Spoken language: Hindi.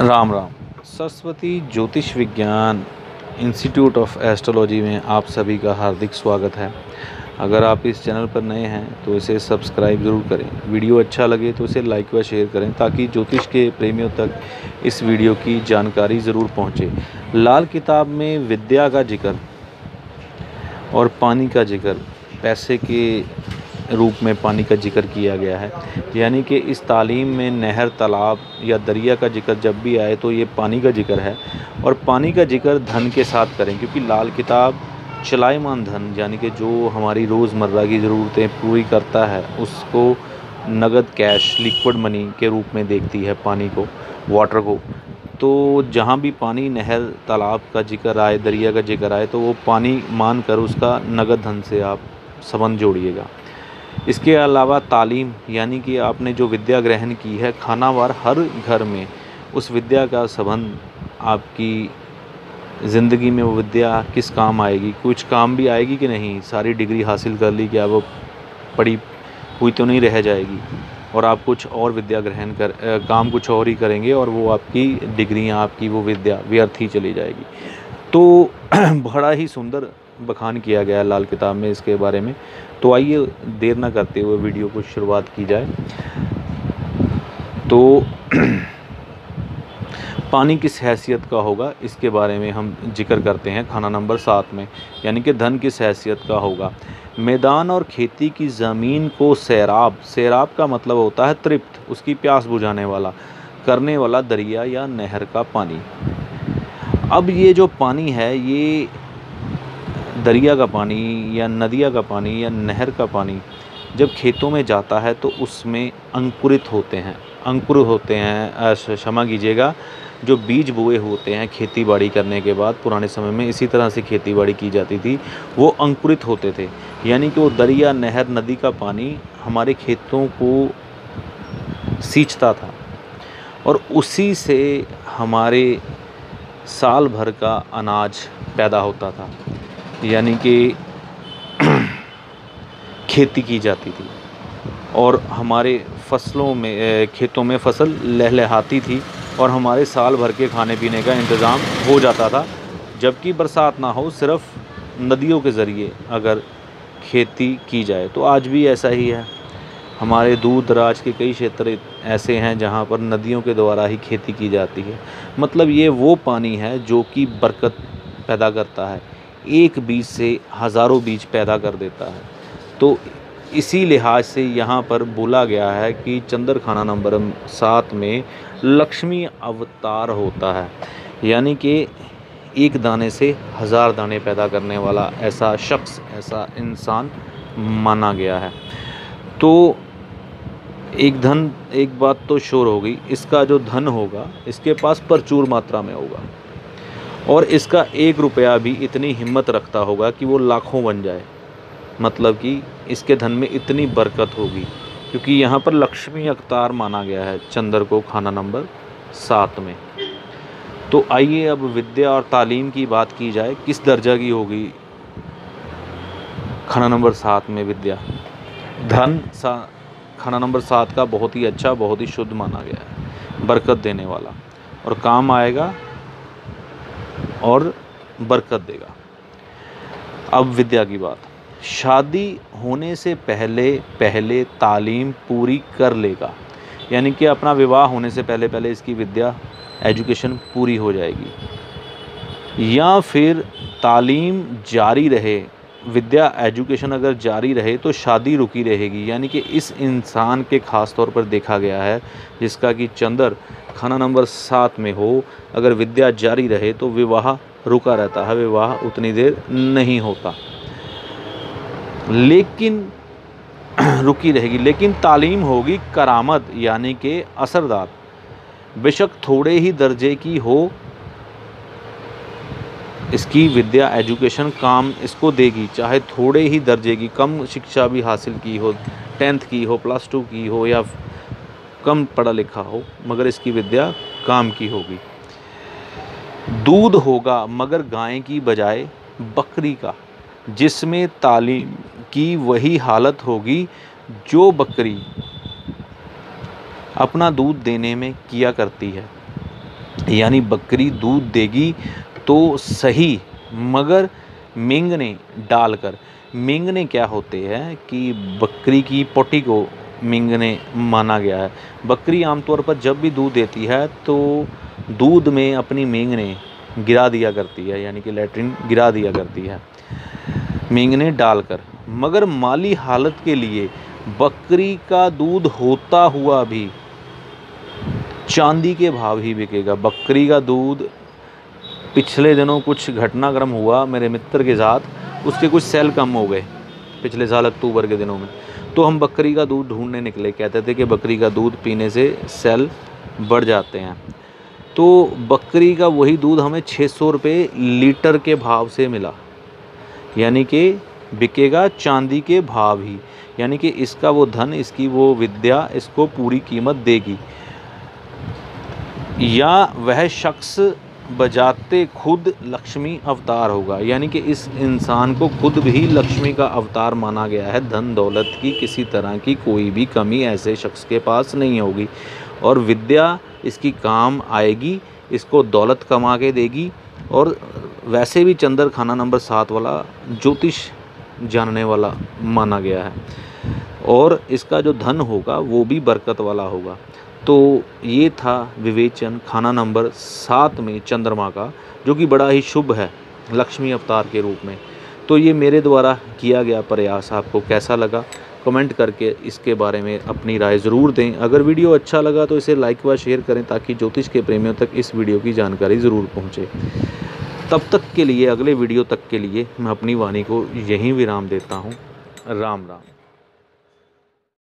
राम राम। सरस्वती ज्योतिष विज्ञान इंस्टीट्यूट ऑफ एस्ट्रोलॉजी में आप सभी का हार्दिक स्वागत है। अगर आप इस चैनल पर नए हैं तो इसे सब्सक्राइब ज़रूर करें। वीडियो अच्छा लगे तो इसे लाइक व शेयर करें ताकि ज्योतिष के प्रेमियों तक इस वीडियो की जानकारी ज़रूर पहुंचे। लाल किताब में विद्या का जिक्र और पानी का जिक्र, पैसे के रूप में पानी का जिक्र किया गया है। यानी कि इस तालीम में नहर, तालाब या दरिया का जिक्र जब भी आए तो ये पानी का जिक्र है। और पानी का जिक्र धन के साथ करें, क्योंकि लाल किताब चलायमान धन यानी कि जो हमारी रोज़मर्रा की ज़रूरतें पूरी करता है उसको नगद कैश, लिक्विड मनी के रूप में देखती है पानी को, वाटर को। तो जहाँ भी पानी, नहर, तालाब का जिक्र आए, दरिया का जिक्र आए तो वो पानी मान कर उसका नगद धन से आप संबंध जोड़िएगा। इसके अलावा तालीम यानी कि आपने जो विद्या ग्रहण की है, खानावार हर घर में उस विद्या का संबंध, आपकी ज़िंदगी में वो विद्या किस काम आएगी, कुछ काम भी आएगी कि नहीं, सारी डिग्री हासिल कर ली क्या वो पढ़ी हुई तो नहीं रह जाएगी और आप कुछ और विद्या ग्रहण कर काम कुछ और ही करेंगे और वो आपकी डिग्रियाँ, आपकी वो विद्या व्यर्थ ही चली जाएगी। तो बड़ा ही सुंदर बखान किया गया है लाल किताब में इसके बारे में। तो आइए देर ना करते हुए वीडियो को शुरुआत की जाए। तो पानी किस हैसियत का होगा इसके बारे में हम जिक्र करते हैं खाना नंबर 7 में। यानी कि धन किस हैसियत का होगा। मैदान और खेती की ज़मीन को सैराब, सैराब का मतलब होता है तृप्त, उसकी प्यास बुझाने वाला, करने वाला दरिया या नहर का पानी। अब ये जो पानी है, ये दरिया का पानी या नदिया का पानी या नहर का पानी जब खेतों में जाता है तो उसमें अंकुरित होते हैं, क्षमा कीजिएगा, जो बीज बोए होते हैं खेती बाड़ी करने के बाद, पुराने समय में इसी तरह से खेती बाड़ी की जाती थी, वो अंकुरित होते थे। यानी कि वो दरिया, नहर, नदी का पानी हमारे खेतों को सींचता था और उसी से हमारे साल भर का अनाज पैदा होता था। यानी कि खेती की जाती थी और हमारे फसलों में, खेतों में फसल लहलहाती थी और हमारे साल भर के खाने पीने का इंतज़ाम हो जाता था। जबकि बरसात ना हो, सिर्फ़ नदियों के ज़रिए अगर खेती की जाए। तो आज भी ऐसा ही है। हमारे दूर दराज के कई क्षेत्र ऐसे हैं जहाँ पर नदियों के द्वारा ही खेती की जाती है। मतलब ये वो पानी है जो कि बरकत पैदा करता है, एक बीज से हज़ारों बीज पैदा कर देता है। तो इसी लिहाज से यहाँ पर बोला गया है कि चंद्रखाना नंबर 7 में लक्ष्मी अवतार होता है। यानी कि एक दाने से 1000 दाने पैदा करने वाला ऐसा शख्स, ऐसा इंसान माना गया है। तो एक बात तो श्योर होगी, इसका जो धन होगा इसके पास प्रचुर मात्रा में होगा और इसका 1 रुपया भी इतनी हिम्मत रखता होगा कि वो लाखों बन जाए। मतलब कि इसके धन में इतनी बरकत होगी, क्योंकि यहाँ पर लक्ष्मी अवतार माना गया है चंद्र को खाना नंबर 7 में। तो आइए अब विद्या और तालीम की बात की जाए। किस दर्जा की होगी खाना नंबर 7 में विद्या। धन खाना नंबर 7 का बहुत ही अच्छा, बहुत ही शुद्ध माना गया है, बरकत देने वाला और काम आएगा और बरकत देगा। अब विद्या की बात। शादी होने से पहले तालीम पूरी कर लेगा। यानी कि अपना विवाह होने से पहले इसकी विद्या, एजुकेशन पूरी हो जाएगी। या फिर तालीम जारी रहे, विद्या एजुकेशन अगर जारी रहे तो शादी रुकी रहेगी। यानी कि इस इंसान के ख़ास तौर पर देखा गया है जिसका कि चंद्र खाना नंबर 7 में हो, अगर विद्या जारी रहे तो विवाह रुका रहता है, विवाह उतनी देर नहीं होता, लेकिन रुकी रहेगी। लेकिन तालीम होगी करामत यानी कि असरदार, बेशक थोड़े ही दर्जे की हो, इसकी विद्या, एजुकेशन काम इसको देगी, चाहे थोड़े ही दर्जे की, कम शिक्षा भी हासिल की हो, 10th की हो, +2 की हो या कम पढ़ा लिखा हो, मगर इसकी विद्या काम की होगी। दूध होगा मगर गाय की बजाय बकरी का, जिसमें तालीम की वही हालत होगी जो बकरी अपना दूध देने में किया करती है। यानी बकरी दूध देगी तो सही, मगर मेंगने डालकर। मेंगने क्या होते हैं कि बकरी की पोटी को मेंगने माना गया है। बकरी आमतौर पर जब भी दूध देती है तो दूध में अपनी मेंगने गिरा दिया करती है, यानी कि लैट्रिन गिरा दिया करती है मेंगने डालकर। मगर माली हालत के लिए बकरी का दूध होता हुआ भी चांदी के भाव ही बिकेगा। बकरी का दूध, पिछले दिनों कुछ घटनाक्रम हुआ मेरे मित्र के साथ, उसके कुछ सेल कम हो गए पिछले साल अक्टूबर के दिनों में। तो हम बकरी का दूध ढूंढने निकले, कहते थे कि बकरी का दूध पीने से सेल बढ़ जाते हैं। तो बकरी का वही दूध हमें 600 रुपये लीटर के भाव से मिला, यानी कि बिकेगा चांदी के भाव ही। यानी कि इसका वो धन, इसकी वो विद्या इसको पूरी कीमत देगी। या वह शख्स बजाते खुद लक्ष्मी अवतार होगा, यानी कि इस इंसान को खुद भी लक्ष्मी का अवतार माना गया है। धन दौलत की किसी तरह की कोई भी कमी ऐसे शख्स के पास नहीं होगी, और विद्या इसकी काम आएगी, इसको दौलत कमा के देगी। और वैसे भी चंद्र खाना नंबर 7 वाला ज्योतिष जानने वाला माना गया है, और इसका जो धन होगा वो भी बरकत वाला होगा। तो ये था विवेचन खाना नंबर 7 में चंद्रमा का, जो कि बड़ा ही शुभ है लक्ष्मी अवतार के रूप में। तो ये मेरे द्वारा किया गया प्रयास आपको कैसा लगा, कमेंट करके इसके बारे में अपनी राय ज़रूर दें। अगर वीडियो अच्छा लगा तो इसे लाइक व शेयर करें, ताकि ज्योतिष के प्रेमियों तक इस वीडियो की जानकारी ज़रूर पहुँचे। तब तक के लिए, अगले वीडियो तक के लिए मैं अपनी वाणी को यहीं विराम देता हूँ। राम राम।